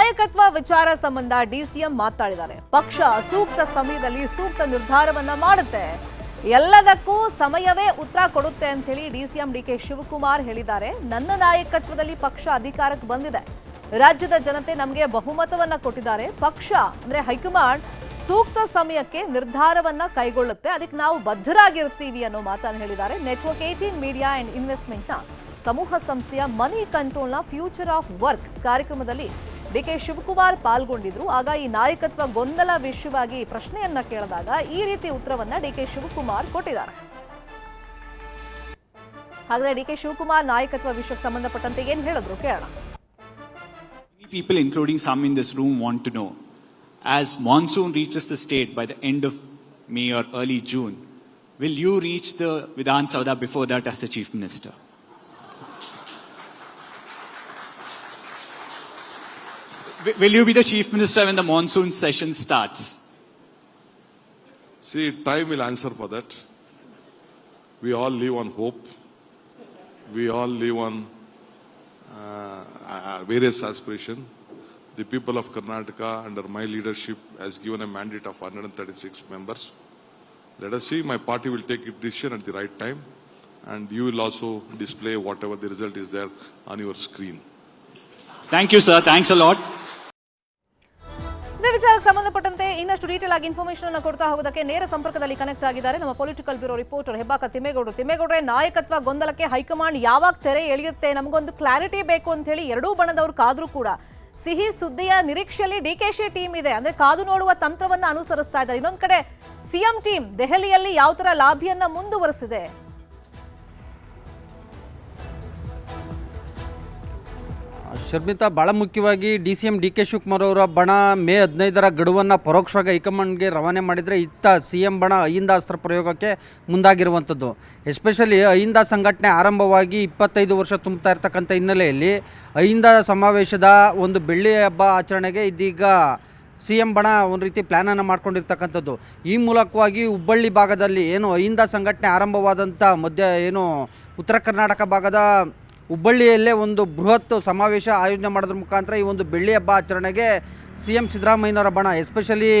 ನಾಯಕತ್ವ ವಿಚಾರ ಸಂಬಂಧ ಡಿಸಿಎಂ ಮಾತಾಡಿದ್ದಾರೆ. ಪಕ್ಷ ಸೂಕ್ತ ಸಮಯದಲ್ಲಿ ಸೂಕ್ತ ನಿರ್ಧಾರವನ್ನ ಮಾಡುತ್ತೆ, ಎಲ್ಲದಕ್ಕೂ ಸಮಯವೇ ಉತ್ತರ ಕೊಡುತ್ತೆ ಅಂತ ಹೇಳಿ ಡಿಸಿಎಂ ಡಿಕೆ ಶಿವಕುಮಾರ್ ಹೇಳಿದ್ದಾರೆ. ನನ್ನ ನಾಯಕತ್ವದಲ್ಲಿ ಪಕ್ಷ ಅಧಿಕಾರಕ್ಕೆ ಬಂದಿದೆ, ರಾಜ್ಯದ ಜನತೆ ನಮಗೆ ಬಹುಮತವನ್ನ ಕೊಟ್ಟಿದ್ದಾರೆ. ಪಕ್ಷ ಅಂದ್ರೆ ಹೈಕಮಾಂಡ್ ಸೂಕ್ತ ಸಮಯಕ್ಕೆ ನಿರ್ಧಾರವನ್ನ ಕೈಗೊಳ್ಳುತ್ತೆ, ಅದಕ್ಕೆ ನಾವು ಬದ್ಧರಾಗಿರ್ತೀವಿ ಅನ್ನೋ ಮಾತನ್ನು ಹೇಳಿದ್ದಾರೆ. ನೆಟ್ವರ್ಕ್ 18 ಮೀಡಿಯಾ ಅಂಡ್ ಇನ್ವೆಸ್ಟ್ಮೆಂಟ್ನ ಸಮೂಹ ಸಂಸ್ಥೆಯ ಮನಿ ಕಂಟ್ರೋಲ್ನ ಫ್ಯೂಚರ್ ಆಫ್ ವರ್ಕ್ ಕಾರ್ಯಕ್ರಮದಲ್ಲಿ ಡಿಕೆ ಶಿವಕುಮಾರ್ ಪಾಲ್ಗೊಂಡಿದ್ರು. ಆಗ ಈ ನಾಯಕತ್ವ ಗೊಂದಲ ವಿಷಯವಾಗಿ ಪ್ರಶ್ನೆಯನ್ನ ಕೇಳಿದಾಗ ಈ ರೀತಿ ಉತ್ತರವನ್ನ ಡಿಕೆ ಶಿವಕುಮಾರ್ ಕೊಟ್ಟಿದ್ದಾರೆ. ಹಾಗಾದ್ರೆ ಡಿಕೆ ಶಿವಕುಮಾರ್ ನಾಯಕತ್ವ ವಿಷಯಕ್ಕೆ ಸಂಬಂಧಪಟ್ಟಂತೆ ಏನ್ ಹೇಳಿದ್ರು ಕೇಳೋಣ. People, including some in this room, want to know, as monsoon reaches the state by the end of May or early June, will you reach the Vidhan Sauda before that as the Chief Minister? Will you be the Chief Minister when the monsoon session starts? See, time will answer for that. We all live on hope. We all live on various aspirations. The people of Karnataka, under my leadership, has given a mandate of 136 members. Let us see. My party will take its decision at the right time, and you will also display whatever the result is there on your screen. Thank you, sir. Thanks a lot. ಇದೇ ವಿಚಾರಕ್ಕೆ ಸಂಬಂಧಪಟ್ಟಂತೆ ಇನ್ನಷ್ಟು detail ಆಗಿ information ಅನ್ನು ಕೊಡ್ತಾ ಹೋಗೋದಕ್ಕೆ ನೇರ ಸಂಪರ್ಕದಲ್ಲಿ ಕನೆಕ್ಟ್ ಆಗಿದ್ದಾರೆ ನಮ್ಮ ಪೊಲಿಟಿಕಲ್ ಬ್ಯೂರೋ ರಿಪೋರ್ಟರ್ ಹೆಬ್ಬಾಕ ತಿಮ್ಮೇಗೌಡರೆ. ನಾಯಕತ್ವ ಗೊಂದಲಕ್ಕೆ ಹೈಕಮಾಂಡ್ ಯಾವಾಗ ತೆರೆ ಎಳೆಯುತ್ತೆ, ನಮಗೊಂದು ಕ್ಲಾರಿಟಿ ಬೇಕು ಅಂತ ಹೇಳಿ ಎರಡೂ ಬಣದವರು ಕಾದ್ರೂ ಕೂಡ ಸಿಹಿ ಸುದ್ದಿಯ ನಿರೀಕ್ಷೆಯಲ್ಲಿ ಡಿಕೆಶಿ ಟೀಮ್ ಇದೆ, ಅಂದ್ರೆ ಕಾದು ನೋಡುವ ತಂತ್ರವನ್ನ ಅನುಸರಿಸ್ತಾ ಇದ್ದಾರೆ. ಇನ್ನೊಂದು ಕಡೆ ಸಿಎಂ ಟೀಮ್ ದೆಹಲಿಯಲ್ಲಿ ಯಾವ ತರ ಲಾಭಿಯನ್ನ ಮುಂದುವರೆಸಿದೆ. ಶರ್ಮಿತಾ, ಭಾಳ ಮುಖ್ಯವಾಗಿ ಡಿ.ಸಿ.ಎಂ. ಡಿ.ಕೆ. ಶಿವಕುಮಾರ್ ಅವರ ಬಣ ಮೇ 15ರ ಗಡುವನ್ನು ಪರೋಕ್ಷವಾಗಿ ಹೈಕಮಾಂಡ್ಗೆ ರವಾನೆ ಮಾಡಿದರೆ, ಇತ್ತ ಸಿ.ಎಂ. ಬಣ ಅಹಿಂದ ಅಸ್ತ್ರ ಪ್ರಯೋಗಕ್ಕೆ ಮುಂದಾಗಿರುವಂಥದ್ದು. ಎಸ್ಪೆಷಲಿ ಅಹಿಂದ ಸಂಘಟನೆ ಆರಂಭವಾಗಿ 25 ವರ್ಷ ತುಂಬುತ್ತಾ ಇರ್ತಕ್ಕಂಥ ಹಿನ್ನೆಲೆಯಲ್ಲಿ ಅಹಿಂದ ಸಮಾವೇಶದ ಒಂದು ಬೆಳ್ಳಿ ಹಬ್ಬ ಆಚರಣೆಗೆ ಇದೀಗ ಸಿ.ಎಂ. ಬಣ ಒಂದು ರೀತಿ ಪ್ಲ್ಯಾನನ್ನು ಮಾಡ್ಕೊಂಡಿರ್ತಕ್ಕಂಥದ್ದು. ಈ ಮೂಲಕವಾಗಿ ಹುಬ್ಬಳ್ಳಿ ಭಾಗದಲ್ಲಿ ಏನು ಅಹಿಂದ ಸಂಘಟನೆ ಆರಂಭವಾದಂಥ ಉತ್ತರ ಕರ್ನಾಟಕ ಭಾಗದ ಹುಬ್ಬಳ್ಳಿಯಲ್ಲೇ ಒಂದು ಬೃಹತ್ ಸಮಾವೇಶ ಆಯೋಜನೆ ಮಾಡೋದ್ರ ಮುಖಾಂತರ ಈ ಒಂದು ಬೆಳ್ಳಿ ಹಬ್ಬ ಆಚರಣೆಗೆ ಸಿ.ಎಂ. ಸಿದ್ದರಾಮಯ್ಯನವರ ಬಣ, ಎಸ್ಪೆಷಲಿ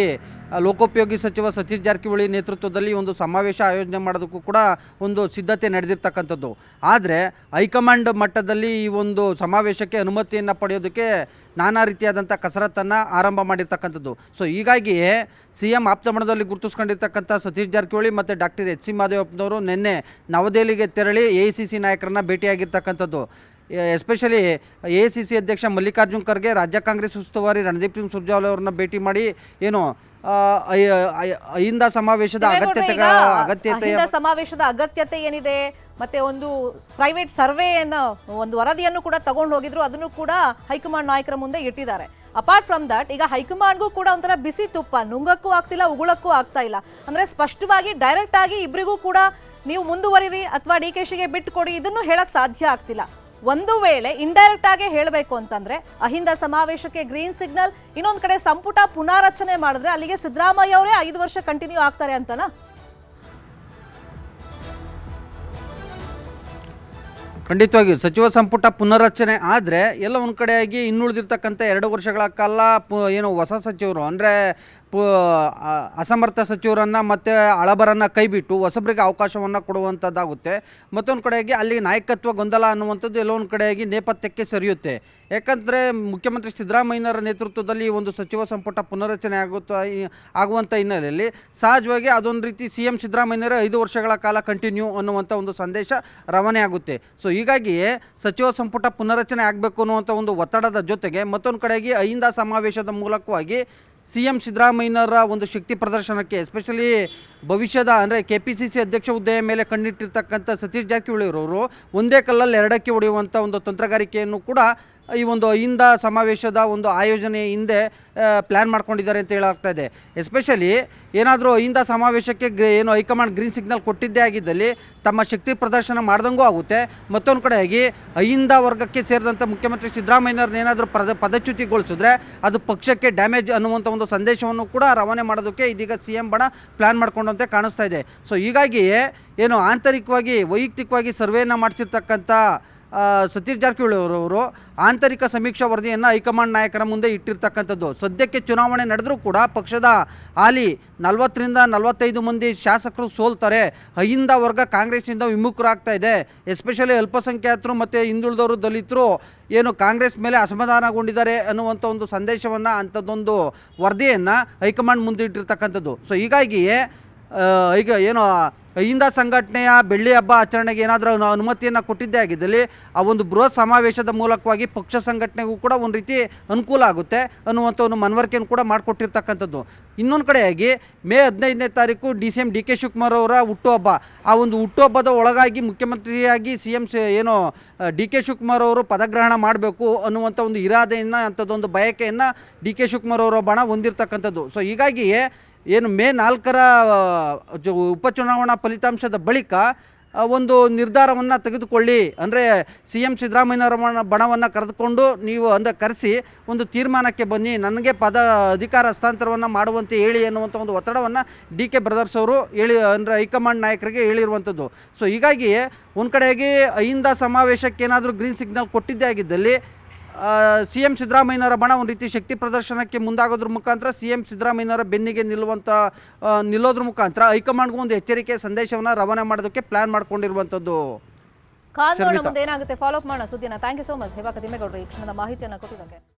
ಲೋಕೋಪಯೋಗಿ ಸಚಿವ ಸತೀಶ್ ಜಾರಕಿಹೊಳಿ ನೇತೃತ್ವದಲ್ಲಿ ಒಂದು ಸಮಾವೇಶ ಆಯೋಜನೆ ಮಾಡೋದಕ್ಕೂ ಕೂಡ ಒಂದು ಸಿದ್ಧತೆ ನಡೆದಿರ್ತಕ್ಕಂಥದ್ದು. ಆದರೆ ಹೈಕಮಾಂಡ್ ಮಟ್ಟದಲ್ಲಿ ಈ ಒಂದು ಸಮಾವೇಶಕ್ಕೆ ಅನುಮತಿಯನ್ನು ಪಡೆಯೋದಕ್ಕೆ ನಾನಾ ರೀತಿಯಾದಂಥ ಕಸರತ್ತನ್ನು ಆರಂಭ ಮಾಡಿರ್ತಕ್ಕಂಥದ್ದು. ಸೊ ಹೀಗಾಗಿಯೇ ಸಿ.ಎಂ. ಆಪ್ತಮಣದಲ್ಲಿ ಗುರುತಿಸ್ಕೊಂಡಿರ್ತಕ್ಕಂಥ ಸತೀಶ್ ಜಾರಕಿಹೊಳಿ ಮತ್ತು ಡಾಕ್ಟರ್ ಎಚ್ ಸಿ ಮಹದೇವಪ್ಪನವರು ನಿನ್ನೆ ನವದೆಹಲಿಗೆ ತೆರಳಿ ಎ.ಐ.ಸಿ.ಸಿ ನಾಯಕರನ್ನ ಭೇಟಿಯಾಗಿರ್ತಕ್ಕಂಥದ್ದು. ಎಸ್ಪೆಷಲಿ ಎ.ಐ.ಸಿ.ಸಿ ಅಧ್ಯಕ್ಷ ಮಲ್ಲಿಕಾರ್ಜುನ್ ಖರ್ಗೆ, ರಾಜ್ಯ ಕಾಂಗ್ರೆಸ್ ಉಸ್ತುವಾರಿ ರಣದೀಪ್ ಸಿಂಗ್ ಸುರ್ಜೇವಾಲಾ ಅವರನ್ನ ಭೇಟಿ ಮಾಡಿ ಅಹಿಂದ ಸಮಾವೇಶದ ಅಗತ್ಯತೆ ಏನಿದೆ, ಮತ್ತೆ ಒಂದು ಪ್ರೈವೇಟ್ ಸರ್ವೆಯನ್ನು ಒಂದು ವರದಿಯನ್ನು ಕೂಡ ತಗೊಂಡು ಹೋಗಿದ್ರು, ಅದನ್ನು ಕೂಡ ಹೈಕಮಾಂಡ್ ನಾಯಕರ ಮುಂದೆ ಇಟ್ಟಿದ್ದಾರೆ. ಅಪಾರ್ಟ್ ಫ್ರಮ್ ದಟ್, ಈಗ ಹೈಕಮಾಂಡ್ಗೂ ಕೂಡ ಒಂಥರ ಬಿಸಿ ತುಪ್ಪ, ನುಂಗಕ್ಕೂ ಆಗ್ತಿಲ್ಲ, ಉಗುಳಕ್ಕೂ ಆಗ್ತಾ ಇಲ್ಲ. ಅಂದ್ರೆ ಸ್ಪಷ್ಟವಾಗಿ ಡೈರೆಕ್ಟ್ ಆಗಿ ಇಬ್ಬರಿಗೂ ಕೂಡ ನೀವು ಮುಂದುವರಿರಿ ಅಥವಾ ಡಿ.ಕೆ.ಶಿಗೆ ಬಿಟ್ಟು ಕೊಡಿ, ಇದನ್ನು ಹೇಳಕ್ ಸಾಧ್ಯ ಆಗ್ತಿಲ್ಲ. ಒಂದು ವೇಳೆ ಇಂಡೈರೆಕ್ಟ್ ಆಗಿ ಹೇಳಬೇಕು ಅಂತಂದ್ರೆ ಅಹಿಂದ ಸಮಾವೇಶಕ್ಕೆ ಗ್ರೀನ್ ಸಿಗ್ನಲ್, ಇನ್ನೊಂದು ಕಡೆ ಸಂಪುಟ ಪುನಾರಚನೆ ಮಾಡಿದ್ರೆ ಅಲ್ಲಿಗೆ ಸಿದ್ದರಾಮಯ್ಯ ಅವರೇ 5 ವರ್ಷ ಕಂಟಿನ್ಯೂ ಆಗ್ತಾರೆ ಅಂತನಾ? ಖಂಡಿತವಾಗಿಯೂ ಸಚಿವ ಸಂಪುಟ ಪುನರ್ರಚನೆ ಆದರೆ ಎಲ್ಲ ಒಂದು ಕಡೆಯಾಗಿ ಇನ್ನುಳಿದಿರ್ತಕ್ಕಂಥ 2 ವರ್ಷಗಳ ಕಾಲ ಹೊಸ ಸಚಿವರು ಅಂದರೆ ಅಸಮರ್ಥ ಸಚಿವರನ್ನು ಮತ್ತು ಹಳಬರನ್ನು ಕೈಬಿಟ್ಟು ಹೊಸಬರಿಗೆ ಅವಕಾಶವನ್ನು ಕೊಡುವಂಥದ್ದಾಗುತ್ತೆ. ಮತ್ತೊಂದು ಕಡೆಯಾಗಿ ಅಲ್ಲಿ ನಾಯಕತ್ವ ಗೊಂದಲ ಅನ್ನುವಂಥದ್ದು ಎಲ್ಲೊಂದು ಕಡೆಯಾಗಿ ನೇಪಥ್ಯಕ್ಕೆ ಸರಿಯುತ್ತೆ. ಯಾಕಂದರೆ ಮುಖ್ಯಮಂತ್ರಿ ಸಿದ್ದರಾಮಯ್ಯನವರ ನೇತೃತ್ವದಲ್ಲಿ ಒಂದು ಸಚಿವ ಸಂಪುಟ ಪುನರ್ರಚನೆ ಆಗುವಂಥ ಹಿನ್ನೆಲೆಯಲ್ಲಿ ಸಹಜವಾಗಿ ಅದೊಂದು ರೀತಿ ಸಿ.ಎಂ. ಸಿದ್ದರಾಮಯ್ಯನವರ 5 ವರ್ಷಗಳ ಕಾಲ ಕಂಟಿನ್ಯೂ ಅನ್ನುವಂಥ ಒಂದು ಸಂದೇಶ ರವಾನೆ ಆಗುತ್ತೆ. ಸೊ ಹೀಗಾಗಿಯೇ ಸಚಿವ ಸಂಪುಟ ಪುನರ್ರಚನೆ ಆಗಬೇಕು ಅನ್ನುವಂಥ ಒಂದು ಒತ್ತಡದ ಜೊತೆಗೆ ಮತ್ತೊಂದು ಕಡೆಗೆ ಅಹಿಂದ ಸಮಾವೇಶದ ಮೂಲಕವಾಗಿ ಸಿ.ಎಂ. ಸಿದ್ದರಾಮಯ್ಯನವರ ಒಂದು ಶಕ್ತಿ ಪ್ರದರ್ಶನಕ್ಕೆ, ಎಸ್ಪೆಷಲಿ ಭವಿಷ್ಯದ ಅಂದರೆ KPCC ಅಧ್ಯಕ್ಷ ಹುದ್ದೆಯ ಮೇಲೆ ಕಣ್ಣಿಟ್ಟಿರ್ತಕ್ಕಂಥ ಸತೀಶ್ ಜಾರಕಿಹೊಳಿ ಅವರು ಒಂದೇ ಕಲ್ಲಲ್ಲಿ ಎರಡಕ್ಕೆ ಹೊಡೆಯುವಂಥ ಒಂದು ತಂತ್ರಗಾರಿಕೆಯನ್ನು ಕೂಡ ಈ ಒಂದು ಅಹಿಂದ ಸಮಾವೇಶದ ಒಂದು ಆಯೋಜನೆ ಹಿಂದೆ ಪ್ಲ್ಯಾನ್ ಮಾಡ್ಕೊಂಡಿದ್ದಾರೆ ಅಂತ ಹೇಳಾಗ್ತಾ ಇದೆ. ಎಸ್ಪೆಷಲಿ ಏನಾದರೂ ಅಹಿಂದ ಸಮಾವೇಶಕ್ಕೆ ಹೈಕಮಾಂಡ್ ಗ್ರೀನ್ ಸಿಗ್ನಲ್ ಕೊಟ್ಟಿದ್ದೇ ಆಗಿದ್ದಲ್ಲಿ ತಮ್ಮ ಶಕ್ತಿ ಪ್ರದರ್ಶನ ಮಾಡ್ದಂಗೂ ಆಗುತ್ತೆ. ಮತ್ತೊಂದು ಕಡೆಯಾಗಿ ಅಹಿಂದ ವರ್ಗಕ್ಕೆ ಸೇರಿದಂಥ ಮುಖ್ಯಮಂತ್ರಿ ಸಿದ್ದರಾಮಯ್ಯನವ್ರನ್ನ ಏನಾದರೂ ಪದಚ್ಯುತಿಗೊಳಿಸಿದ್ರೆ ಅದು ಪಕ್ಷಕ್ಕೆ ಡ್ಯಾಮೇಜ್ ಅನ್ನುವಂಥ ಒಂದು ಸಂದೇಶವನ್ನು ಕೂಡ ರವಾನೆ ಮಾಡೋದಕ್ಕೆ ಇದೀಗ ಸಿ.ಎಂ. ಬಣ ಪ್ಲ್ಯಾನ್ ಮಾಡ್ಕೊಂಡಂತೆ ಕಾಣಿಸ್ತಾ ಇದೆ. ಸೊ ಹೀಗಾಗಿಯೇ ಆಂತರಿಕವಾಗಿ ವೈಯಕ್ತಿಕವಾಗಿ ಸರ್ವೆಯನ್ನು ಮಾಡಿಸಿರ್ತಕ್ಕಂಥ ಸತೀಶ್ ಜಾರಕಿಹೊಳಿ ಅವರವರು ಆಂತರಿಕ ಸಮೀಕ್ಷಾ ವರದಿಯನ್ನು ಹೈಕಮಾಂಡ್ ನಾಯಕರ ಮುಂದೆ ಇಟ್ಟಿರ್ತಕ್ಕಂಥದ್ದು. ಸದ್ಯಕ್ಕೆ ಚುನಾವಣೆ ನಡೆದರೂ ಕೂಡ ಪಕ್ಷದ ಹಾಲಿ 40ರಿಂದ 45 ಮಂದಿ ಶಾಸಕರು ಸೋಲ್ತಾರೆ. ಅಹಿಂದ ವರ್ಗ ಕಾಂಗ್ರೆಸ್ಸಿಂದ ವಿಮುಖರಾಗ್ತಾ ಇದೆ. ಎಸ್ಪೆಷಲಿ ಅಲ್ಪಸಂಖ್ಯಾತರು ಮತ್ತು ಹಿಂದುಳಿದವರು, ದಲಿತರು ಏನು ಕಾಂಗ್ರೆಸ್ ಮೇಲೆ ಅಸಮಾಧಾನಗೊಂಡಿದ್ದಾರೆ ಅನ್ನುವಂಥ ಒಂದು ಸಂದೇಶವನ್ನು, ಅಂಥದ್ದೊಂದು ವರದಿಯನ್ನು ಹೈಕಮಾಂಡ್ ಮುಂದೆ ಇಟ್ಟಿರ್ತಕ್ಕಂಥದ್ದು. ಸೊ ಹೀಗಾಗಿಯೇ ಈಗ ಏನು ಅಹಿಂದ ಸಂಘಟನೆಯ ಬೆಳ್ಳಿ ಹಬ್ಬ ಆಚರಣೆಗೆ ಏನಾದರೂ ಅನುಮತಿಯನ್ನು ಕೊಟ್ಟಿದ್ದೇ ಆಗಿದ್ದಲ್ಲಿ ಆ ಒಂದು ಬೃಹತ್ ಸಮಾವೇಶದ ಮೂಲಕವಾಗಿ ಪಕ್ಷ ಸಂಘಟನೆಗೂ ಕೂಡ ಒಂದು ರೀತಿ ಅನುಕೂಲ ಆಗುತ್ತೆ ಅನ್ನುವಂಥ ಒಂದು ಮನವರಿಕೆಯನ್ನು ಕೂಡ ಮಾಡಿಕೊಟ್ಟಿರ್ತಕ್ಕಂಥದ್ದು. ಇನ್ನೊಂದು ಕಡೆಯಾಗಿ ಮೇ 15ನೇ ತಾರೀಕು CM DK ಶಿವಕುಮಾರ್ ಅವರ ಹುಟ್ಟುಹಬ್ಬ. ಆ ಒಂದು ಹುಟ್ಟುಹಬ್ಬದ ಒಳಗಾಗಿ ಮುಖ್ಯಮಂತ್ರಿಯಾಗಿ CM ಏನು DK ಶಿವಕುಮಾರ್ ಅವರು ಪದಗ್ರಹಣ ಮಾಡಬೇಕು ಅನ್ನುವಂಥ ಒಂದು ಇರಾದೆಯನ್ನು, ಅಂಥದ್ದೊಂದು ಬಯಕೆಯನ್ನು DK ಶಿವಕುಮಾರ್ ಅವರ ಬಣ ಹೊಂದಿರತಕ್ಕಂಥದ್ದು. ಸೊ ಹೀಗಾಗಿಯೇ ಏನು ಮೇ 4ರ ಉಪಚುನಾವಣಾ ಫಲಿತಾಂಶದ ಬಳಿಕ ಒಂದು ನಿರ್ಧಾರವನ್ನು ತೆಗೆದುಕೊಳ್ಳಿ, ಅಂದರೆ CM ಸಿದ್ದರಾಮಯ್ಯನವರ ಬಣವನ್ನು ಕರೆದುಕೊಂಡು ನೀವು ಅಂದರೆ ಕರೆಸಿ ಒಂದು ತೀರ್ಮಾನಕ್ಕೆ ಬನ್ನಿ, ನನಗೆ ಅಧಿಕಾರ ಹಸ್ತಾಂತರವನ್ನು ಮಾಡುವಂತೆ ಹೇಳಿ ಅನ್ನುವಂಥ ಒಂದು ಒತ್ತಡವನ್ನು DK ಬ್ರದರ್ಸ್ ಅವರು ಅಂದರೆ ಹೈಕಮಾಂಡ್ ನಾಯಕರಿಗೆ ಹೇಳಿರುವಂಥದ್ದು. ಸೊ ಹೀಗಾಗಿ ಒಂದು ಕಡೆಯಾಗಿ ಅಹಿಂದ ಸಮಾವೇಶಕ್ಕೆ ಏನಾದರೂ ಗ್ರೀನ್ ಸಿಗ್ನಲ್ ಕೊಟ್ಟಿದ್ದೇ ಆಗಿದ್ದಲ್ಲಿ CM ಸಿದ್ದರಾಮಯ್ಯನವರ ಬಣ ಒಂದು ರೀತಿ ಶಕ್ತಿ ಪ್ರದರ್ಶನಕ್ಕೆ ಮುಂದಾಗೋದ್ರ ಮುಖಾಂತರ CM ಸಿದ್ದರಾಮಯ್ಯನವರ ಬೆನ್ನಿಗೆ ನಿಲ್ಲೋದ್ರ ಮುಖಾಂತರ ಹೈಕಮಾಂಡ್ಗೂ ಒಂದು ಎಚ್ಚರಿಕೆ ಸಂದೇಶವನ್ನು ರವಾನೆ ಮಾಡೋದಕ್ಕೆ ಪ್ಲಾನ್ ಮಾಡ್ಕೊಂಡಿರುವಂಥದ್ದು. ಕಾದ್ ನೋಡೋಣ ಮುಂದೆ ಏನಾಗುತ್ತೆ. ಫಾಲೋ ಅಪ್ ಮಾಡೋಣ ಸುದ್ದಿನ. Thank you so much Hema ತಿಮ್ಮೇಗೌಡರು ಈ ಕ್ಷಣದ ಮಾಹಿತಿಯನ್ನು ಕೊಟ್ಟಿದ್ದಕ್ಕೆ.